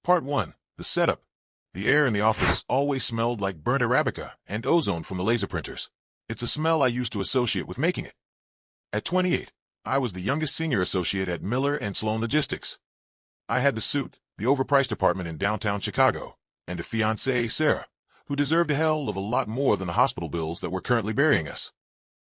Part 1. The setup. The air in the office always smelled like burnt Arabica and ozone from the laser printers. It's a smell I used to associate with making it. At 28, I was the youngest senior associate at Miller and Sloane Logistics. I had the suit, the overpriced apartment in downtown Chicago, and a fiancée, Sarah, who deserved a hell of a lot more than the hospital bills that were currently burying us.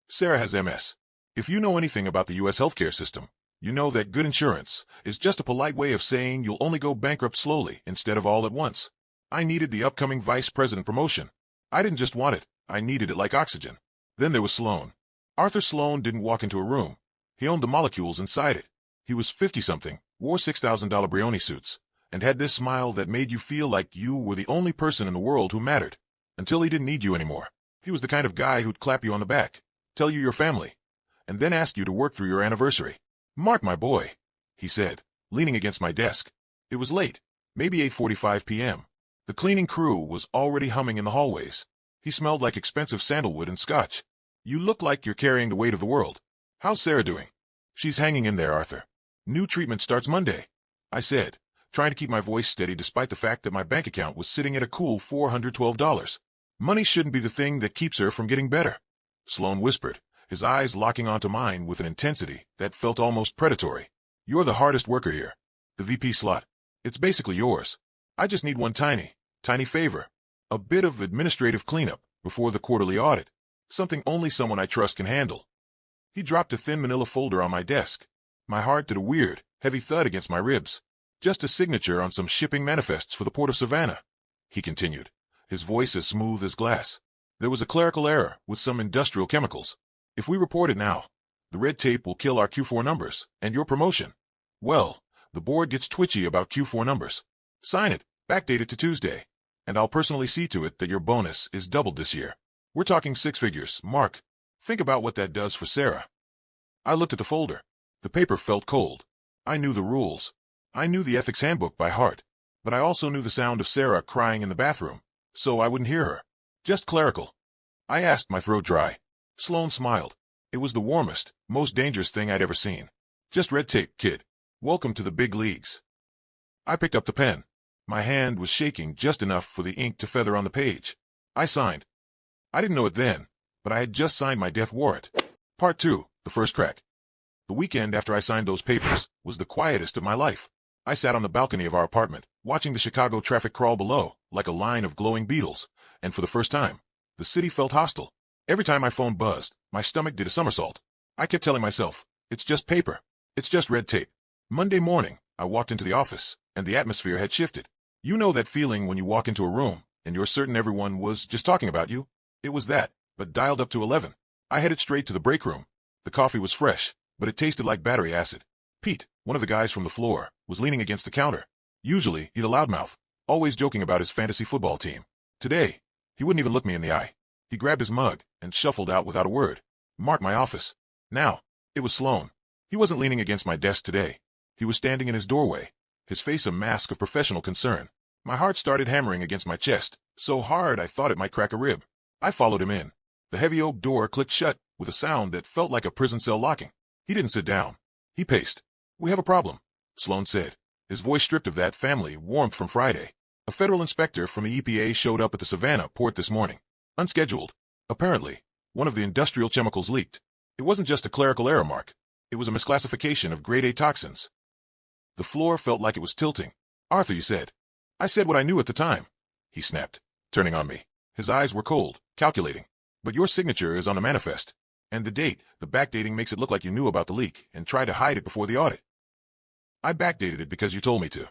Sarah has MS. If you know anything about the U.S. healthcare system, you know that good insurance is just a polite way of saying you'll only go bankrupt slowly instead of all at once. I needed the upcoming vice president promotion. I didn't just want it, I needed it like oxygen. Then there was Sloane. Arthur Sloane didn't walk into a room. He owned the molecules inside it. He was 50-something, wore $6,000 Brioni suits, and had this smile that made you feel like you were the only person in the world who mattered, until he didn't need you anymore. He was the kind of guy who'd clap you on the back, tell you your family, and then ask you to work through your anniversary. "Mark, my boy," he said, leaning against my desk. It was late, maybe 8:45 p.m. The cleaning crew was already humming in the hallways. He smelled like expensive sandalwood and scotch. "You look like you're carrying the weight of the world. How's Sarah doing?" "She's hanging in there, Arthur. New treatment starts Monday," I said, trying to keep my voice steady despite the fact that my bank account was sitting at a cool $412. "Money shouldn't be the thing that keeps her from getting better," Sloane whispered, his eyes locking onto mine with an intensity that felt almost predatory. "You're the hardest worker here. The VP slot. It's basically yours. I just need one tiny favor. A bit of administrative cleanup before the quarterly audit. Something only someone I trust can handle." He dropped a thin manila folder on my desk. My heart did a weird, heavy thud against my ribs. "Just a signature on some shipping manifests for the port of Savannah," he continued, his voice as smooth as glass. "There was a clerical error with some industrial chemicals. If we report it now, the red tape will kill our Q4 numbers and your promotion. Well, the board gets twitchy about Q4 numbers. Sign it, backdate it to Tuesday, and I'll personally see to it that your bonus is doubled this year. We're talking six figures, Mark. Think about what that does for Sarah." I looked at the folder. The paper felt cold. I knew the rules. I knew the ethics handbook by heart, but I also knew the sound of Sarah crying in the bathroom, so I wouldn't hear her. "Just clerical?" I asked, my throat dry. Sloane smiled. It was the warmest, most dangerous thing I'd ever seen. "Just red tape, kid. Welcome to the big leagues." I picked up the pen. My hand was shaking just enough for the ink to feather on the page. I signed. I didn't know it then, but I had just signed my death warrant. Part 2, the first crack. The weekend after I signed those papers was the quietest of my life. I sat on the balcony of our apartment, watching the Chicago traffic crawl below, like a line of glowing beetles, and for the first time, the city felt hostile. Every time my phone buzzed, my stomach did a somersault. I kept telling myself, it's just paper. It's just red tape. Monday morning, I walked into the office, and the atmosphere had shifted. You know that feeling when you walk into a room, and you're certain everyone was just talking about you? It was that, but dialed up to 11. I headed straight to the break room. The coffee was fresh, but it tasted like battery acid. Pete, one of the guys from the floor, was leaning against the counter. Usually, he'd a loudmouth, always joking about his fantasy football team. Today, he wouldn't even look me in the eye. He grabbed his mug and shuffled out without a word. "Mark, my office." Now, it was Sloane. He wasn't leaning against my desk today. He was standing in his doorway, his face a mask of professional concern. My heart started hammering against my chest, so hard I thought it might crack a rib. I followed him in. The heavy oak door clicked shut with a sound that felt like a prison cell locking. He didn't sit down. He paced. "We have a problem," Sloane said, his voice stripped of that family warmth from Friday. "A federal inspector from the EPA showed up at the Savannah port this morning. Unscheduled. Apparently, one of the industrial chemicals leaked. It wasn't just a clerical error, Mark. It was a misclassification of grade A toxins." The floor felt like it was tilting. "Arthur, you said." "I said what I knew at the time," he snapped, turning on me. His eyes were cold, calculating. "But your signature is on the manifest. And the date, the backdating makes it look like you knew about the leak and tried to hide it before the audit." "I backdated it because you told me to,"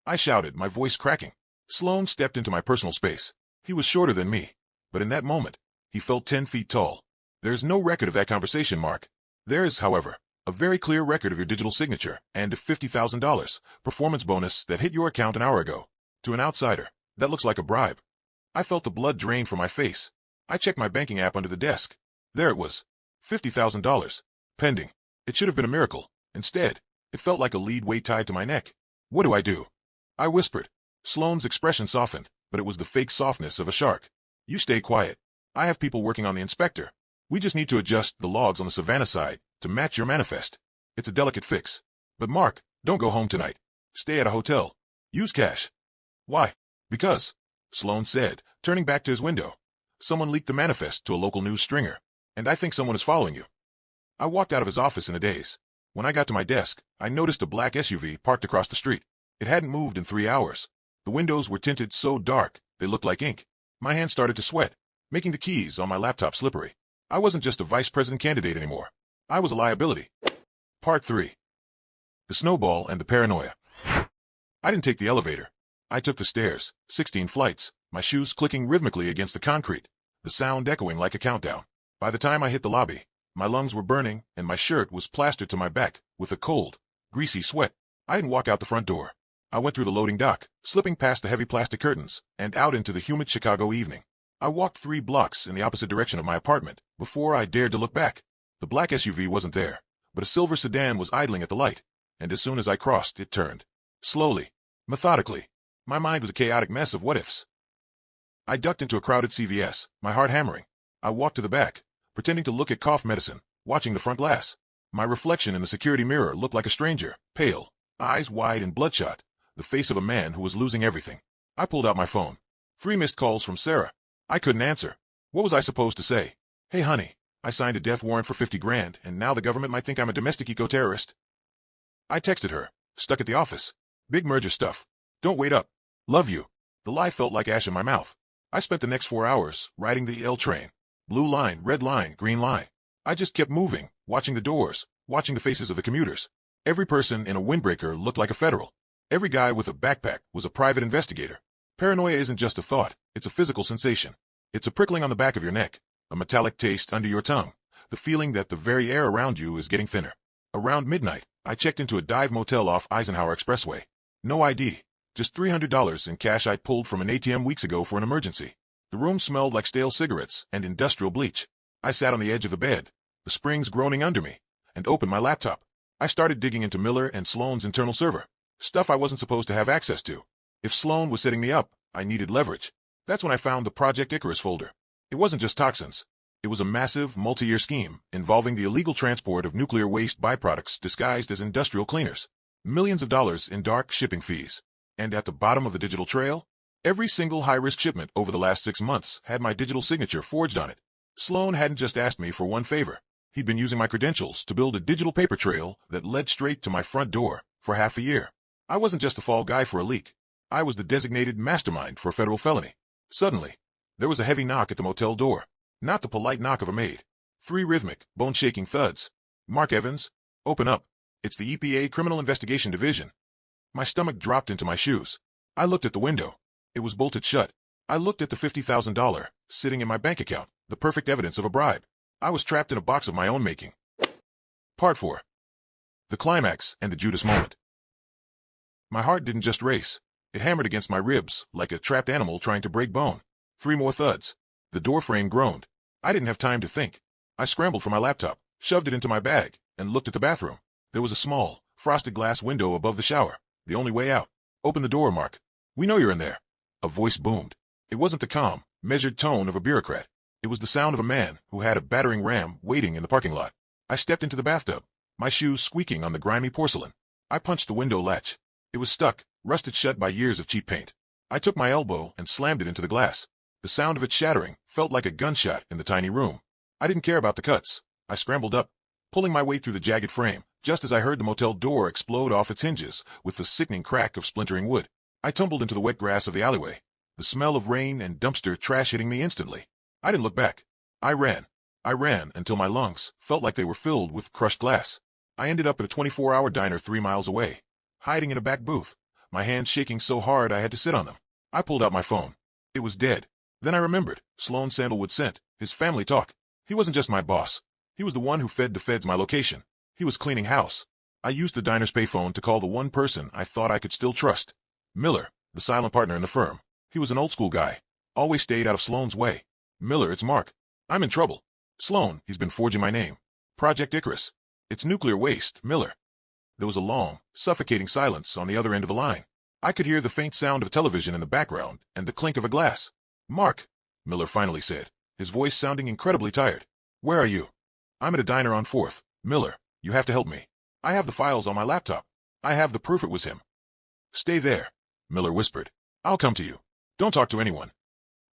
I shouted, my voice cracking. Sloane stepped into my personal space. He was shorter than me, but in that moment, he felt 10 feet tall. "There's no record of that conversation, Mark. There is, however, a very clear record of your digital signature and a $50,000 performance bonus that hit your account an hour ago. To an outsider, that looks like a bribe." I felt the blood drain from my face. I checked my banking app under the desk. There it was. $50,000. Pending. It should have been a miracle. Instead, it felt like a lead weight tied to my neck. "What do I do?" I whispered. Sloane's expression softened, but it was the fake softness of a shark. "You stay quiet. I have people working on the inspector. We just need to adjust the logs on the Savannah side to match your manifest. It's a delicate fix. But Mark, don't go home tonight. Stay at a hotel. Use cash. Why? Because, Sloane said, turning back to his window. Someone leaked the manifest to a local news stringer, and I think someone is following you. I walked out of his office in a daze. When I got to my desk, I noticed a black SUV parked across the street. It hadn't moved in 3 hours. The windows were tinted so dark, they looked like ink. My hands started to sweat, making the keys on my laptop slippery. I wasn't just a vice president candidate anymore. I was a liability. Part 3. The Snowball and the Paranoia. I didn't take the elevator. I took the stairs, 16 flights, my shoes clicking rhythmically against the concrete, the sound echoing like a countdown. By the time I hit the lobby, my lungs were burning and my shirt was plastered to my back with a cold, greasy sweat. I didn't walk out the front door. I went through the loading dock, slipping past the heavy plastic curtains, and out into the humid Chicago evening. I walked 3 blocks in the opposite direction of my apartment before I dared to look back. The black SUV wasn't there, but a silver sedan was idling at the light, and as soon as I crossed, it turned. Slowly, methodically. My mind was a chaotic mess of what-ifs. I ducked into a crowded CVS, my heart hammering. I walked to the back, pretending to look at cough medicine, watching the front glass. My reflection in the security mirror looked like a stranger, pale, eyes wide and bloodshot, the face of a man who was losing everything. I pulled out my phone. 3 missed calls from Sarah. I couldn't answer. What was I supposed to say? Hey honey, I signed a death warrant for 50 grand, and now the government might think I'm a domestic eco-terrorist. I texted her, stuck at the office. Big merger stuff. Don't wait up. Love you. The lie felt like ash in my mouth. I spent the next 4 hours riding the L train. Blue line, red line, green line. I just kept moving, watching the doors, watching the faces of the commuters. Every person in a windbreaker looked like a federal. Every guy with a backpack was a private investigator. Paranoia isn't just a thought, it's a physical sensation. It's a prickling on the back of your neck, a metallic taste under your tongue, the feeling that the very air around you is getting thinner. Around midnight, I checked into a dive motel off Eisenhower Expressway. No ID, just $300 in cash I'd pulled from an ATM weeks ago for an emergency. The room smelled like stale cigarettes and industrial bleach. I sat on the edge of the bed, the springs groaning under me, and opened my laptop. I started digging into Miller and Sloane's internal server, stuff I wasn't supposed to have access to. If Sloane was setting me up, I needed leverage. That's when I found the Project Icarus folder. It wasn't just toxins. It was a massive, multi-year scheme involving the illegal transport of nuclear waste byproducts disguised as industrial cleaners. Millions of dollars in dark shipping fees. And at the bottom of the digital trail, every single high-risk shipment over the last 6 months had my digital signature forged on it. Sloane hadn't just asked me for one favor. He'd been using my credentials to build a digital paper trail that led straight to my front door for half a year. I wasn't just a fall guy for a leak. I was the designated mastermind for a federal felony. Suddenly, there was a heavy knock at the motel door. Not the polite knock of a maid. 3 rhythmic, bone-shaking thuds. Mark Evans, open up. It's the EPA Criminal Investigation Division. My stomach dropped into my shoes. I looked at the window. It was bolted shut. I looked at the $50,000 sitting in my bank account, the perfect evidence of a bribe. I was trapped in a box of my own making. Part 4. The climax and the Judas moment. My heart didn't just race. It hammered against my ribs like a trapped animal trying to break bone. 3 more thuds. The door frame groaned. I didn't have time to think. I scrambled for my laptop, shoved it into my bag, and looked at the bathroom. There was a small, frosted glass window above the shower. The only way out. Open the door, Mark. We know you're in there. A voice boomed. It wasn't the calm, measured tone of a bureaucrat. It was the sound of a man who had a battering ram waiting in the parking lot. I stepped into the bathtub, my shoes squeaking on the grimy porcelain. I punched the window latch. It was stuck, rusted shut by years of cheap paint. I took my elbow and slammed it into the glass. The sound of it shattering felt like a gunshot in the tiny room. I didn't care about the cuts. I scrambled up, pulling my way through the jagged frame, just as I heard the motel door explode off its hinges with the sickening crack of splintering wood. I tumbled into the wet grass of the alleyway, the smell of rain and dumpster trash hitting me instantly. I didn't look back. I ran. I ran until my lungs felt like they were filled with crushed glass. I ended up at a 24-hour diner 3 miles away, hiding in a back booth, my hands shaking so hard I had to sit on them. I pulled out my phone. It was dead. Then I remembered Sloane Sandalwood sent his family talk. He wasn't just my boss. He was the one who fed the feds my location. He was cleaning house. I used the diner's payphone to call the one person I thought I could still trust. Miller, the silent partner in the firm. He was an old-school guy. Always stayed out of Sloane's way. Miller, it's Mark. I'm in trouble. Sloane, he's been forging my name. Project Icarus. It's nuclear waste, Miller. There was a long, suffocating silence on the other end of the line. I could hear the faint sound of television in the background and the clink of a glass. Mark, Miller finally said, his voice sounding incredibly tired. Where are you? I'm at a diner on 4th. Miller, you have to help me. I have the files on my laptop. I have the proof it was him. Stay there. Miller whispered. I'll come to you. Don't talk to anyone.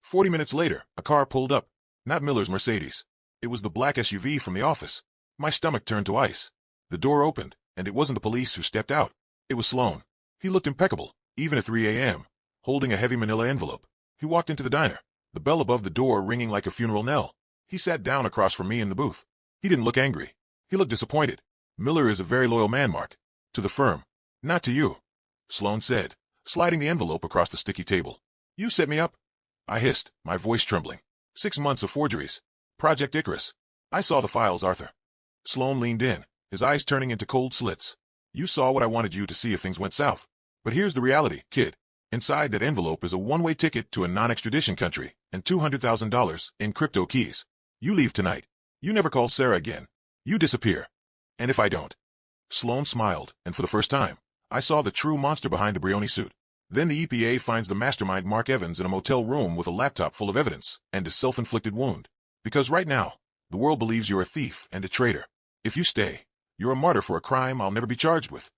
40 minutes later, a car pulled up. Not Miller's Mercedes. It was the black SUV from the office. My stomach turned to ice. The door opened, and it wasn't the police who stepped out. It was Sloane. He looked impeccable, even at 3 a.m., holding a heavy manila envelope. He walked into the diner, the bell above the door ringing like a funeral knell. He sat down across from me in the booth. He didn't look angry. He looked disappointed. Miller is a very loyal man, Mark. To the firm. Not to you, Sloane said, sliding the envelope across the sticky table. You set me up? I hissed, my voice trembling. 6 months of forgeries. Project Icarus. I saw the files, Arthur. Sloane leaned in, his eyes turning into cold slits. You saw what I wanted you to see if things went south. But here's the reality, kid. Inside that envelope is a one-way ticket to a non-extradition country and $200,000 in crypto keys. You leave tonight. You never call Sarah again. You disappear. And if I don't? Sloane smiled, and for the first time, I saw the true monster behind the Brioni suit. Then the EPA finds the mastermind Mark Evans in a motel room with a laptop full of evidence and a self-inflicted wound. Because right now, the world believes you're a thief and a traitor. If you stay, you're a martyr for a crime I'll never be charged with.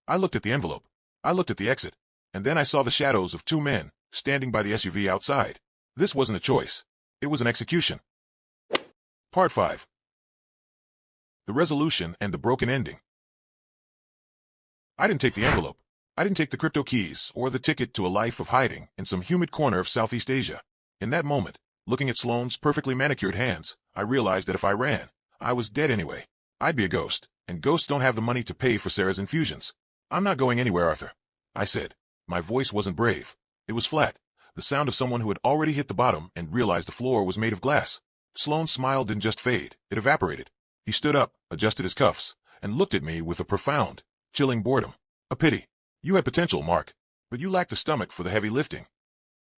I looked at the envelope. I looked at the exit. And then I saw the shadows of 2 men standing by the SUV outside. This wasn't a choice. It was an execution. Part 5. The resolution and the broken ending. I didn't take the envelope. I didn't take the crypto keys or the ticket to a life of hiding in some humid corner of Southeast Asia. In that moment, looking at Sloane's perfectly manicured hands, I realized that if I ran, I was dead anyway. I'd be a ghost, and ghosts don't have the money to pay for Sarah's infusions. I'm not going anywhere, Arthur, I said. My voice wasn't brave. It was flat, the sound of someone who had already hit the bottom and realized the floor was made of glass. Sloane's smile didn't just fade, it evaporated. He stood up, adjusted his cuffs, and looked at me with a profound, chilling boredom. A pity. You had potential, Mark, but you lacked the stomach for the heavy lifting.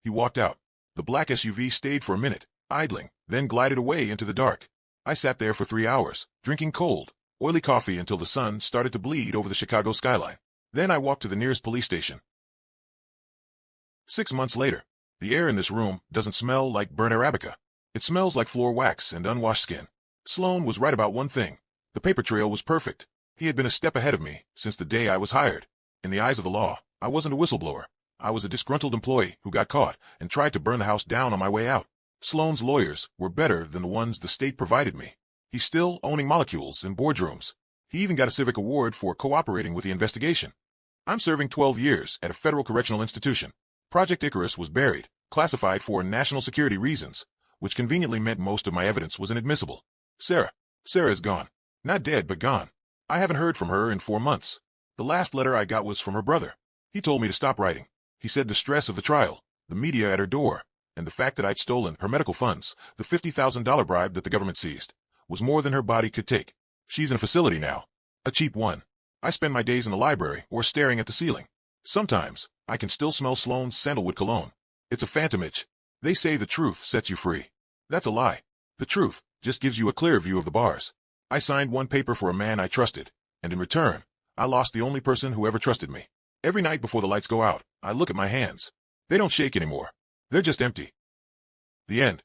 He walked out. The black SUV stayed for a minute, idling, then glided away into the dark. I sat there for 3 hours, drinking cold, oily coffee until the sun started to bleed over the Chicago skyline. Then I walked to the nearest police station. 6 months later, the air in this room doesn't smell like burnt Arabica. It smells like floor wax and unwashed skin. Sloane was right about one thing. The paper trail was perfect. He had been a step ahead of me since the day I was hired. In the eyes of the law, I wasn't a whistleblower. I was a disgruntled employee who got caught and tried to burn the house down on my way out. Sloane's lawyers were better than the ones the state provided me. He's still owning molecules in boardrooms. He even got a civic award for cooperating with the investigation. I'm serving 12 years at a federal correctional institution. Project Icarus was buried, classified for national security reasons, which conveniently meant most of my evidence was inadmissible. Sarah is gone. Not dead, but gone. I haven't heard from her in 4 months. The last letter I got was from her brother. He told me to stop writing. He said the stress of the trial, the media at her door, and the fact that I'd stolen her medical funds, the $50,000 bribe that the government seized, was more than her body could take. She's in a facility now. A cheap one. I spend my days in the library or staring at the ceiling. Sometimes, I can still smell Sloane's sandalwood cologne. It's a phantom itch. They say the truth sets you free. That's a lie. The truth just gives you a clear view of the bars. I signed one paper for a man I trusted, and in return, I lost the only person who ever trusted me. Every night before the lights go out, I look at my hands. They don't shake anymore. They're just empty. The end.